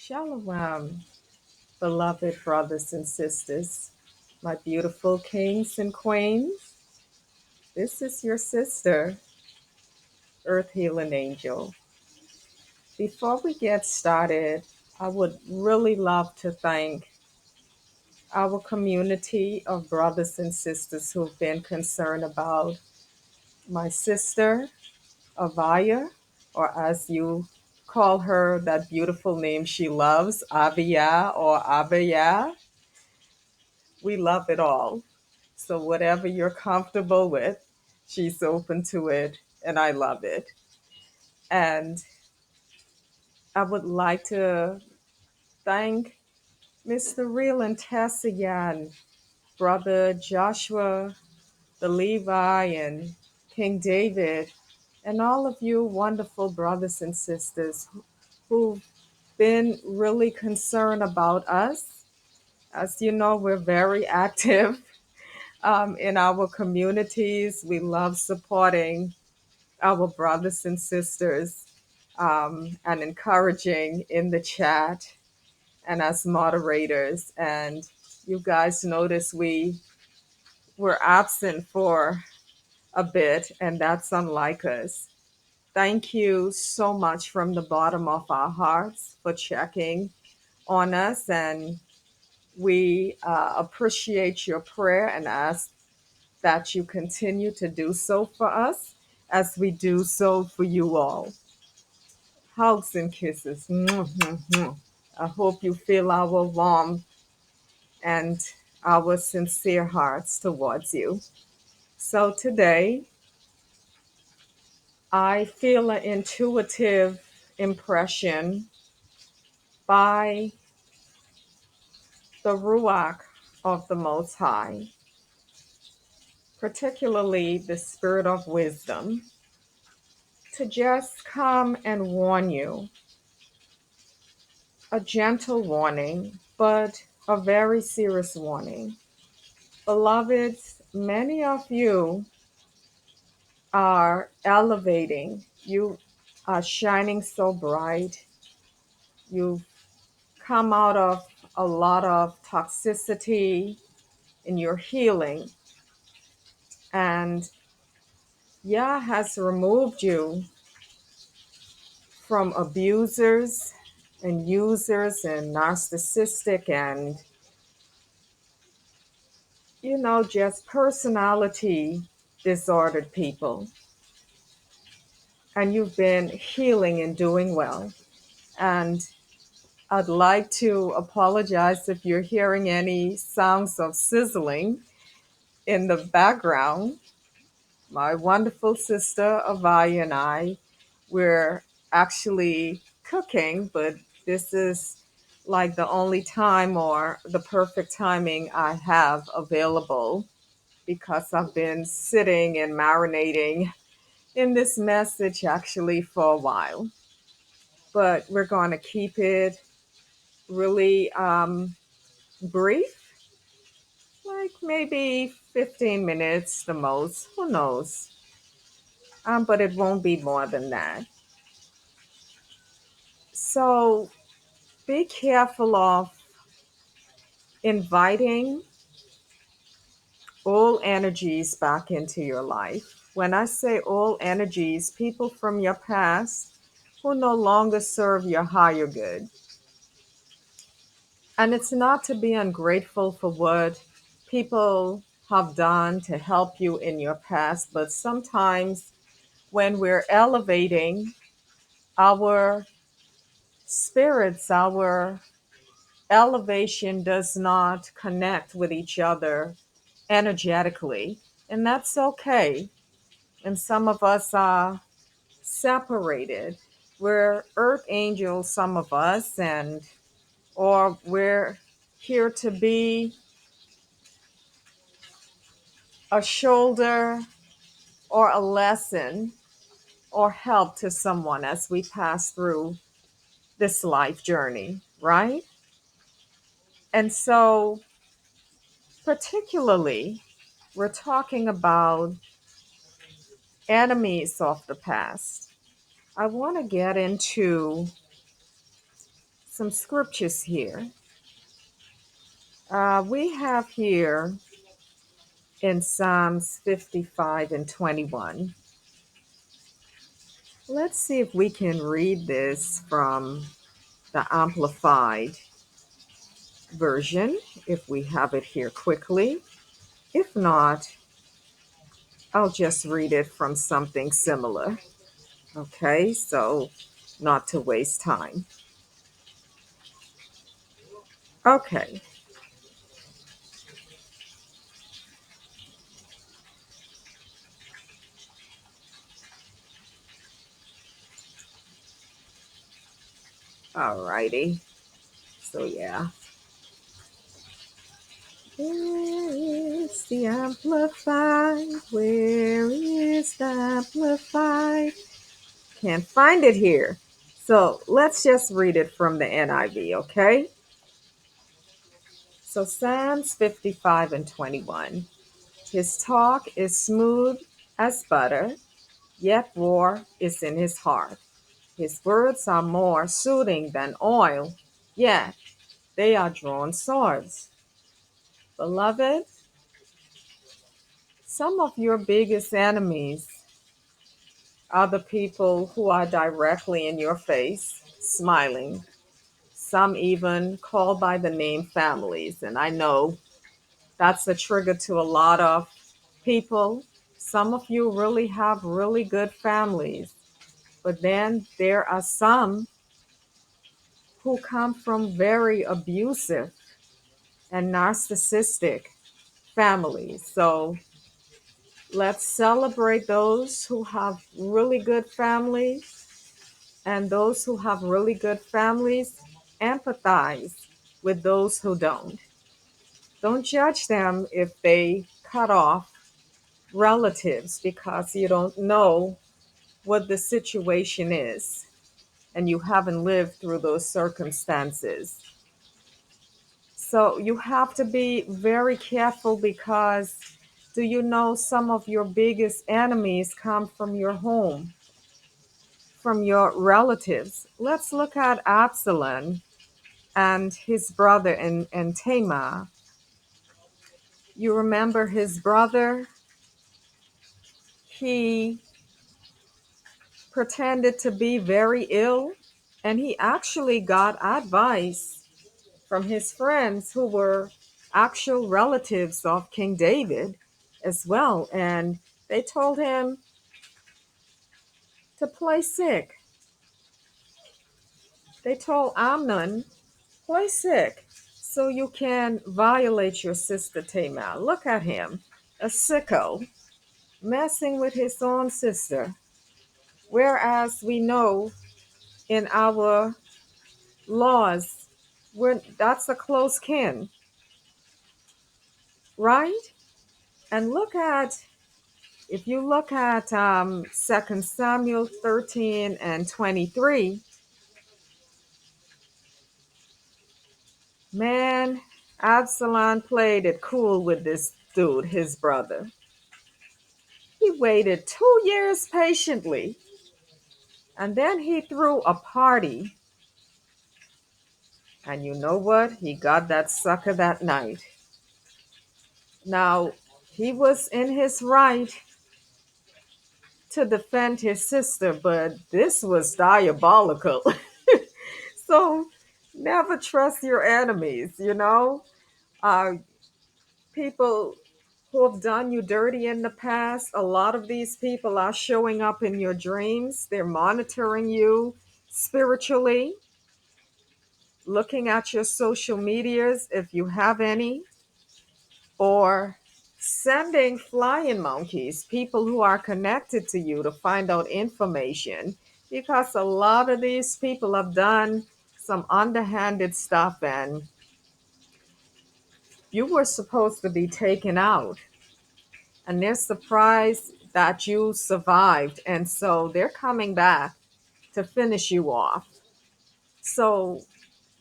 Shalom, beloved brothers and sisters, my beautiful kings and queens. This is your sister, Earth Healing Angel. Before we get started, I would really love to thank our community of brothers and sisters who've been concerned about my sister, Avaya, or as you call her, that beautiful name she loves, Abia or Abaya. We love it all. So whatever you're comfortable with, she's open to it, and I love it. And I would like to thank Mr. Real and Tessian, Brother Joshua, the Levi, and King David, and all of you wonderful brothers and sisters who've been really concerned about us. As you know, we're very active in our communities. We love supporting our brothers and sisters and encouraging in the chat and as moderators. And you guys notice we were absent for a bit, and that's unlike us. Thank you so much from the bottom of our hearts for checking on us. And we appreciate your prayer and ask that you continue to do so for us as we do so for you all. Hugs and kisses. Mwah, mwah, mwah. I hope you feel our warmth and our sincere hearts towards you. So today, I feel an intuitive impression by the Ruach of the Most High, particularly the Spirit of Wisdom, to just come and warn you. A gentle warning, but a very serious warning. Beloveds, many of you are elevating. You are shining so bright. You've come out of a lot of toxicity in your healing. And Yah has removed you from abusers and users and narcissistic and, just personality disordered people. And you've been healing and doing well. And I'd like to apologize if you're hearing any sounds of sizzling in the background. My wonderful sister Avaya and I, we're actually cooking, but this is like the only time or the perfect timing I have available because I've been sitting and marinating in this message actually for a while. But we're going to keep it really brief, like maybe 15 minutes the most, who knows? But it won't be more than that. So be careful of inviting all energies back into your life. When I say all energies, people from your past who no longer serve your higher good. And it's not to be ungrateful for what people have done to help you in your past, but sometimes when we're elevating our spirits, our elevation does not connect with each other energetically, and that's okay. And some of us are separated. We're earth angels, some of us, and or we're here to be a shoulder or a lesson or help to someone as we pass through this life journey, right? And so, particularly, we're talking about enemies of the past. I want to get into some scriptures here. We have here in Psalms 55 and 21. Let's see if we can read this from the Amplified version, if we have it here quickly. If not, I'll just read it from something similar. Okay, so not to waste time. Okay, alrighty. So yeah. Where is the Amplified? Where is the Amplified? Can't find it here. So let's just read it from the NIV, okay? So Psalms 55 and 21. His talk is smooth as butter, yet war is in his heart. His words are more soothing than oil, yet they are drawn swords. Beloved, some of your biggest enemies are the people who are directly in your face, smiling. Some even call by the name families. And I know that's a trigger to a lot of people. Some of you really have really good families. But then there are some who come from very abusive and narcissistic families. So let's celebrate those who have really good families, and those who have really good families empathize with those who don't. Don't judge them if they cut off relatives because you don't know what the situation is and you haven't lived through those circumstances. So you have to be very careful because do you know some of your biggest enemies come from your home, from your relatives? Let's look at Absalom and his brother and Tamar. You remember his brother? He pretended to be very ill and he actually got advice from his friends who were actual relatives of King David as well. And they told him to play sick. They told Amnon, play sick so you can violate your sister Tamar. Look at him, a sicko, messing with his own sister. Whereas we know in our laws, that's a close kin, right? And if you look at 2 Samuel 13 and 23, man, Absalom played it cool with this dude, his brother. He waited 2 years patiently, and then he threw a party. And you know what? He got that sucker that night. Now, he was in his right to defend his sister, but this was diabolical. So never trust your enemies, you know? Uh, People who have done you dirty in the past, a lot of these people are showing up in your dreams. They're monitoring you spiritually, looking at your social medias if you have any, or sending flying monkeys, people who are connected to you to find out information. Because a lot of these people have done some underhanded stuff and you were supposed to be taken out. And they're surprised that you survived. And so they're coming back to finish you off. So,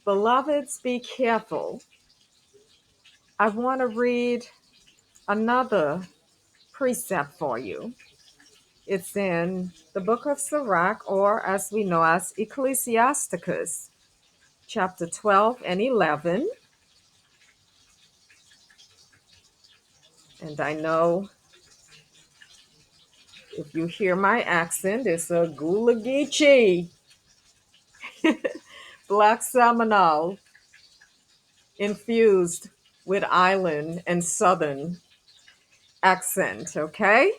beloveds, be careful. I want to read another precept for you. It's in the book of Sirach, or as we know as Ecclesiasticus, chapter 12 and 11. And I know if you hear my accent, it's a Gulagichi Black Seminole infused with island and southern accent, okay?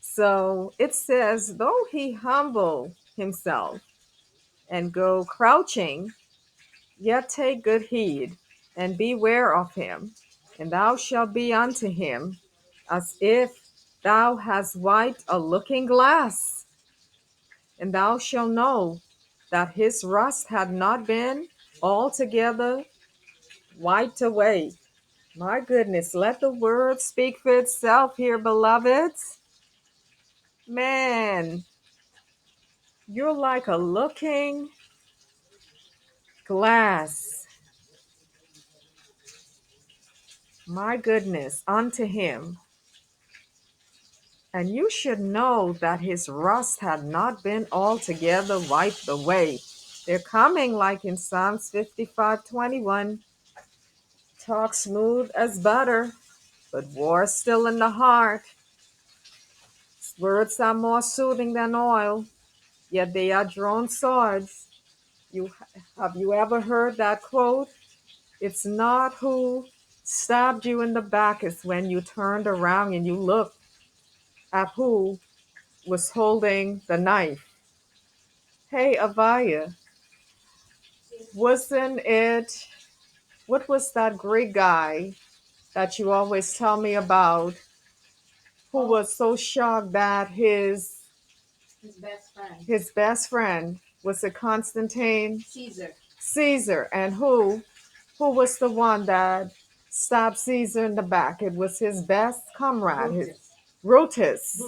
So it says, though he humble himself and go crouching, yet take good heed and beware of him, and thou shalt be unto him as if thou hast wiped a looking glass, and thou shalt know that his rust had not been altogether wiped away. My goodness, let the word speak for itself here, beloved. Man, you're like a looking glass. My goodness, unto him. And you should know that his rust had not been altogether wiped away. They're coming like in Psalms 55:21. Talk smooth as butter, but war is still in the heart. Words are more soothing than oil, yet they are drawn swords. Have you ever heard that quote? It's not who stabbed you in the back, it's when you turned around and you looked at who was holding the knife. Hey, Avaya, wasn't it, what was that Greek guy that you always tell me about who was so shocked that his best friend was a Constantine? Caesar. And who was the one that stabbed Caesar in the back? It was his best comrade, Brutus.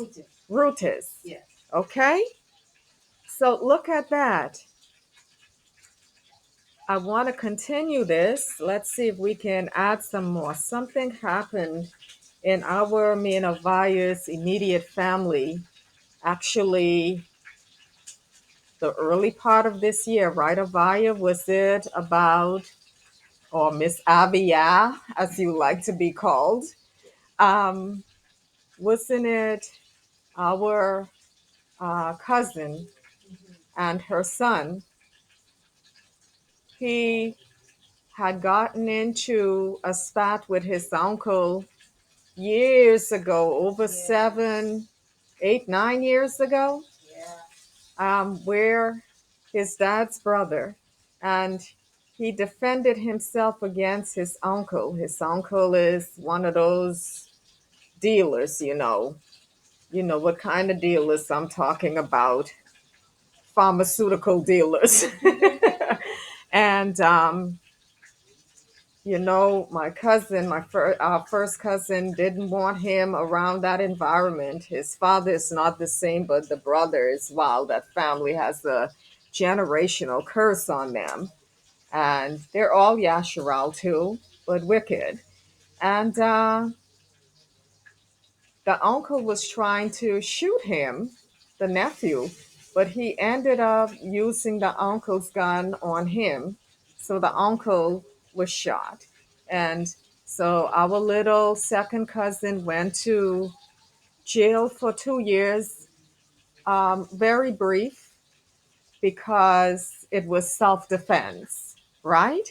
Brutus. Yes. Okay? So look at that. I want to continue this. Let's see if we can add some more. Something happened in our me and Avaya's immediate family. Actually, the early part of this year, right, Avaya? Was it about, or Miss Avia, as you like to be called? Um, wasn't it our cousin and her son? He had gotten into a spat with his uncle years ago, over 7, 8, 9 years ago, where his dad's brother, and he defended himself against his uncle. His uncle is one of those dealers, you know. You know what kind of dealers I'm talking about. Pharmaceutical dealers. And you know, my cousin, our first cousin, didn't want him around that environment. His father is not the same, but the brother is, wow, that family has a generational curse on them. And they're all Yasharal too, but wicked. And the uncle was trying to shoot him, the nephew, but he ended up using the uncle's gun on him. So the uncle was shot. And so our little second cousin went to jail for 2 years, very brief, because it was self defense, right?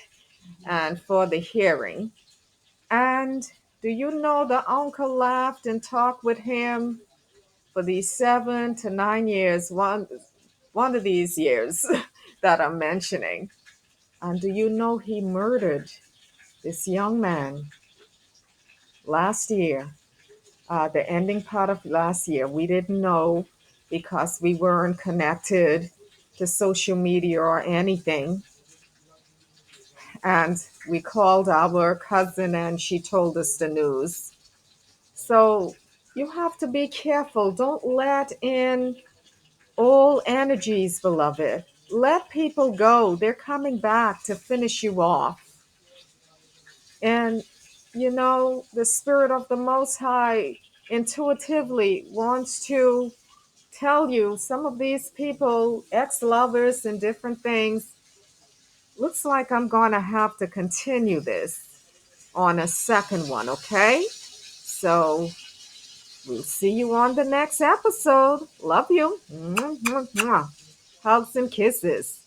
And for the hearing. And do you know the uncle laughed and talked with him for these 7 to 9 years, one of these years that I'm mentioning. And do you know he murdered this young man last year, the ending part of last year? We didn't know because we weren't connected to social media or anything. And we called our cousin and she told us the news. So you have to be careful. Don't let in all energies, beloved. Let people go. They're coming back to finish you off. And, you know, the Spirit of the Most High intuitively wants to tell you some of these people, ex lovers and different things, Looks like I'm going to have to continue this on a second one, okay? So we'll see you on the next episode. Love you. Mwah, mwah, mwah. Hugs and kisses.